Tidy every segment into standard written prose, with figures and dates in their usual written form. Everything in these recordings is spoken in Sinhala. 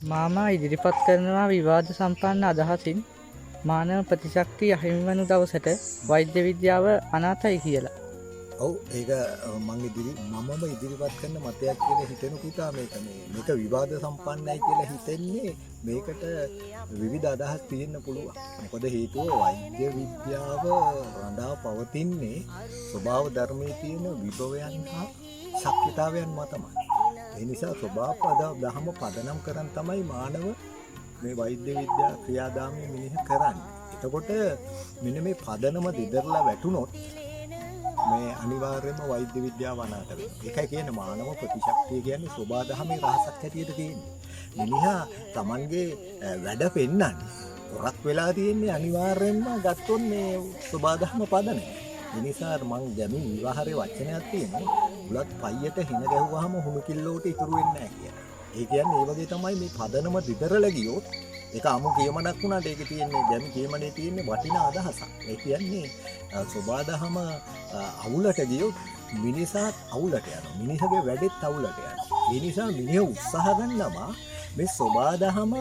මාමා ඉදිරිපත් කරනවා විවාද සම්පන්න අදහසින් මානව ප්‍රතිශක්තිය අහිමි වනු දවසට වෛද්‍ය විද්‍යාව අනාතයි කියලා. ඔව් ඒක මම ඉදිරිපත් කරන මතයක් කියලා හිතෙන පුතා මේක විවාද සම්පන්නයි කියලා හිතෙන්නේ මේකට විවිධ අදහස් තියෙන්න පුළුවන්. මොකද හේතුව වෛද්‍ය විද්‍යාව රඳා පවතින්නේ ස්වභාව ධර්මයේ තියෙන විභවයන් හා ශක්තිතාවයන් මතමයි. ඒ නිසා ස්වභාව දහම පදනම් කරන් තමයි මානව මේ වෛද්‍ය විද්‍යා ක්‍රියාදාමය මිනිහ කරන්නේ. එතකොට මෙන්න මේ පදනම දිදරලා වැටුනොත් මේ අනිවාර්යයෙන්ම වෛද්‍ය විද්‍යාව අනාත වෙනවා. ඒකයි කියන්නේ මානව ප්‍රතිශක්තිය කියන්නේ සෝබාදහමේ රහසක් හැටියට තියෙන්නේ. මිනිහා Tamanගේ වැඩ පෙන්නන්නේ හොරක් වෙලා තියෙන්නේ අනිවාර්යයෙන්ම ගත්තොත් මේ සෝබාදහම පදනම. ඒ නිසා මං ගැමින් විවාහයේ වචනයක් තියෙනවා. උලත් පයියට හින ගැහුවාම හුණු කිල්ලෝට ඉතුරු වෙන්නේ නැහැ කියලා. ඒ කියන්නේ ඒ වගේ තමයි මේ පදනම දිදරලා ගියොත් ඒක අමු කියමනක් වුණාට ඒක තියෙන්නේ ගැමි කියමනේ තියෙන්නේ වටිනා අදහසක්. ඒ කියන්නේ සෝබාදහම අවුලට ගියොත් මිනිසාත් අවුලට යනවා. මිනිහගේ වැඩෙත් අවුලට යනවා. ඒ නිසා මිනිහ උත්සාහ ගන්නවා මේ සෝබාදහම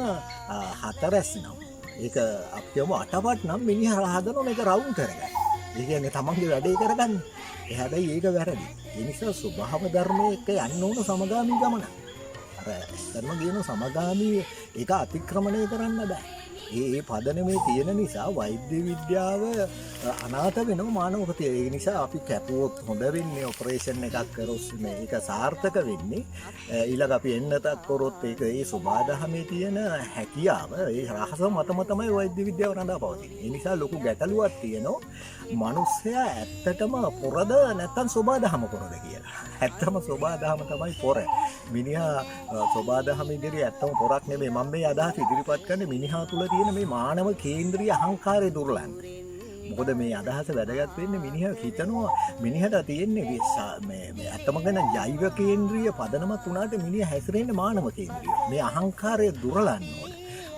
හතරස් නම් ඒක අපියම අටපට නම් මිනිහ හදනවා මේක රවුම් කරගන්න. ඒ කියන්නේ තමන්ගේ වැඩේ කරගන්න. ඒ හැබැයි ඒක වැරදි. ඒ නිසා ස්වභාව ධර්මයේ එක යන්න ඕන සමගාමී ගමන. අර ධර්ම කියන සමගාමී ඒක අතික්‍රමණය කරන්න බෑ. ඒ පදනමේ තියෙන නිසා වෛද්‍ය විද්‍යාව අනාථ වෙනවා මානව ප්‍රතිය. ඒ නිසා අපි කැපුවොත් හොඳ වෙන්නේ ඔපරේෂන් එකක් කරොත් මේක සාර්ථක වෙන්නේ. ඊළඟ අපි එන්නතක් කරොත් ඒක ඒ සෝබාදහමේ තියෙන හැකියාව ඒ රහස මතම තමයි වෛද්‍ය විද්‍යාව රඳා පවතින්නේ. ඒ නිසා ලොකු ගැටලුවක් තියෙනවා. මිනිස්සයා ඇත්තටම පොරද නැත්නම් සෝබාදහම පොරද කියලා. ඇත්තම සෝබාදහම තමයි පොර. මිනිහා සෝබාදහම ඉදිරියේ ඇත්තම පොරක් නෙමෙයි. මම මේ අදහස ඉදිරිපත් කරන්නේ මිනිහා තුල තියෙන මේ මානව කේන්ද්‍රීය අහංකාරය දුර්ලභ. මොකද මේ අදහස වැදගත් වෙන්නේ මිනිහා හිතනවා මිනිහට තියෙන්නේ මේ ඇත්තම ගැන ජෛව කේන්ද්‍රීය පදනමක් වුණාට මිනිහා හැසිරෙන්නේ මානව කේන්ද්‍රීය. මේ අහංකාරය දුර්ලභ නෝන.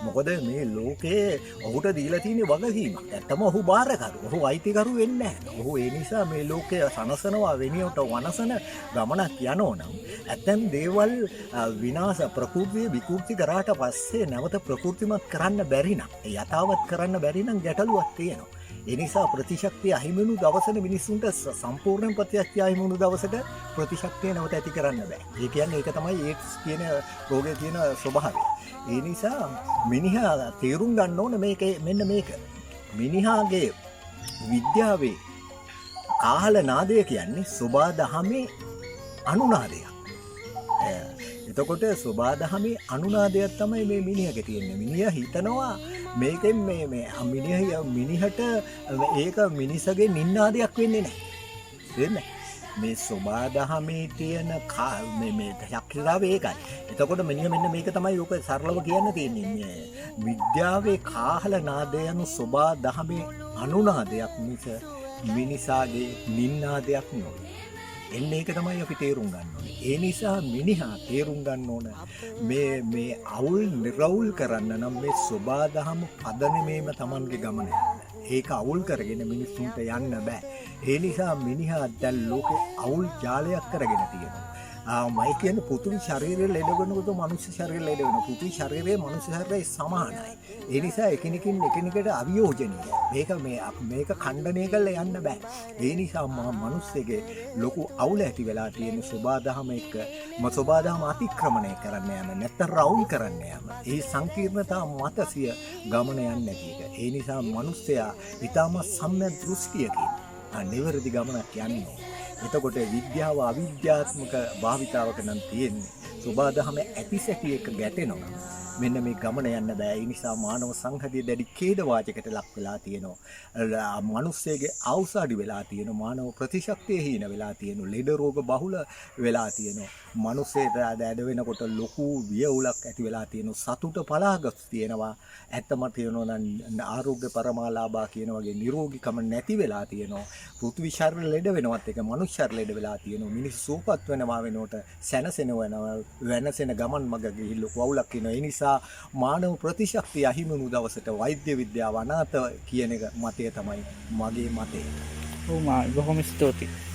මොකද මේ ලෝකේ ඔහුට දීලා තියෙන වගකීමක්. ඇත්තම ඔහු බාරකරු. ඔහු අයිතිකරු වෙන්නේ නැහැ. ඔහු ඒ නිසා මේ ලෝකය සනසනවා වෙනියට වනසන ගමනක් යනෝනම් ඇතැම් දේවල් විනාශ ප්‍රකෘතිය විකෘති කරාට පස්සේ නැවත ප්‍රකෘතිමත් කරන්න බැරි නම් යථාවත් කරන්න බැරි නම් ගැටලුවක් තියෙනවා. ඒ නිසා ප්‍රතිශක්තිය අහිමි වුණු දවසට මිනිස්සුන්ට සම්පූර්ණ ප්‍රතිශක්තිය අහිමි වුණු දවසට ප්‍රතිශක්තිය නැවත ඇති කරන්න බෑ. ඒ කියන්නේ ඒක තමයි ඒඩ්ස් කියන රෝගයේ තියෙන ස්වභාවය. ඒ නිසා මිනිහා තේරුම් ගන්න ඕන මෙන්න මේක. මිනිහාගේ විද්‍යාවේ කාහල නාදය කියන්නේ සෝබාදහමේ අනුනාදයක්. එතකොට සෝබාදහමේ අනුනාදයක් තමයි මේ මිනිහගේ තියෙන්නේ. මිනිහා හිතනවා මේකෙන් මේ මිනිහට ඒක මිනිසගේ නින්නාදයක් වෙන්නේ නැහැ. මේ සෝබාදහමේ තියෙන මේ ශක්තිතාවය ඒකයි. එතකොට මෙන්න මේක තමයි ඔක සරලව කියන්න තියෙන්නේ. විද්‍යාවේ කාහල නාදයන් සෝබාදහමේ අනුනාදයක් මිස මිනිසාගේ නින්නාදයක් නෙවෙයි. එන්නේ ඒක තමයි අපි තේරුම් ගන්න ඕනේ. ඒ නිසා මිනිහා තේරුම් ගන්න ඕන මේ අවුල් නිරවුල් කරන්න නම් මේ සෝබාදහම පදනමේම Tamanගේ ගමන යන්න. ඒක අවුල් කරගෙන මිනිස්සුන්ට යන්න බෑ. ඒ නිසා මිනිහා දැන් ලෝකේ අවුල් ජාලයක් කරගෙන තියෙනවා. මයි කියන්නේ පුතුගේ ශරීරය ලෙඩ වෙනකොට මනුෂ්‍ය ශරීරය ලෙඩ වෙනවා. පුතුගේ ශරීරය මනුෂ්‍ය ශරීරය සමානයි. ඒ නිසා එකිනෙකින් එකිනෙකට අවියෝජනීය. මේක ඛණ්ඩනය කරලා යන්න බෑ. ඒ නිසා මනුස්සයෙගේ ලොකු අවුල ඇති වෙලා තියෙන සෝබාදහම එක්ක සෝබාදහම අතික්‍රමණය කරන්න යන නැත්නම් රවුම් කරන්න යන. ඒ සංකීර්ණතා මතසිය ගමන යන්නේ නැති එක. ඒ නිසා මනුස්සයා ඊටම සම්‍යක් දෘෂ්ටියකින් නිවැරදි ගමනක් යන්නේ. එතකොට විද්‍යාව අවිද්‍යාත්මක භාවිතාවක නම් තියෙන්නේ. සෝබාදහම ඇතිසැටි එක ගැටෙනවා. මෙන්න මේ ගමන යන්න බෑ. ඒ නිසා මානව සංහතිය දැඩි ඛේද වාචයකට ලක් වෙලා තියෙනවා. මිනිස්සෙගේ ආයුෂ අඩු වෙලා තියෙනවා. මානව ප්‍රතිශක්තිය හීන වෙලා තියෙනවා. ලෙඩ රෝග බහුල වෙලා තියෙනවා. මිනිස්සෙට ඇද වෙනකොට ලොකු වියවුලක් ඇති වෙලා තියෙනවා. සතුට පලාගස් තියෙනවා. ඇත්තම තියෙනවා නම් ආරෝග්‍ය පරමාලාභා කියන වගේ නිරෝගීකම නැති වෙලා තියෙනවා. පෘථිවි ශරීර ලෙඩ වෙනවත් එක මනුෂ්‍ය ශරීර ලෙඩ වෙලා තියෙනවා. මිනිස් සූපත් වෙනවා වෙනකොට සැනසෙන වෙනසෙන ගමන් මග ගිහින් ලොකු අවුලක් වෙනවා. ඒ නිසා මානව ප්‍රතිශක්තිය අහිමි වුණු දවසට වෛද්‍ය විද්‍යාව අනාත කියන එක මතය තමයි මගේ මතය. ඔව් බොහොම ස්තුතියි.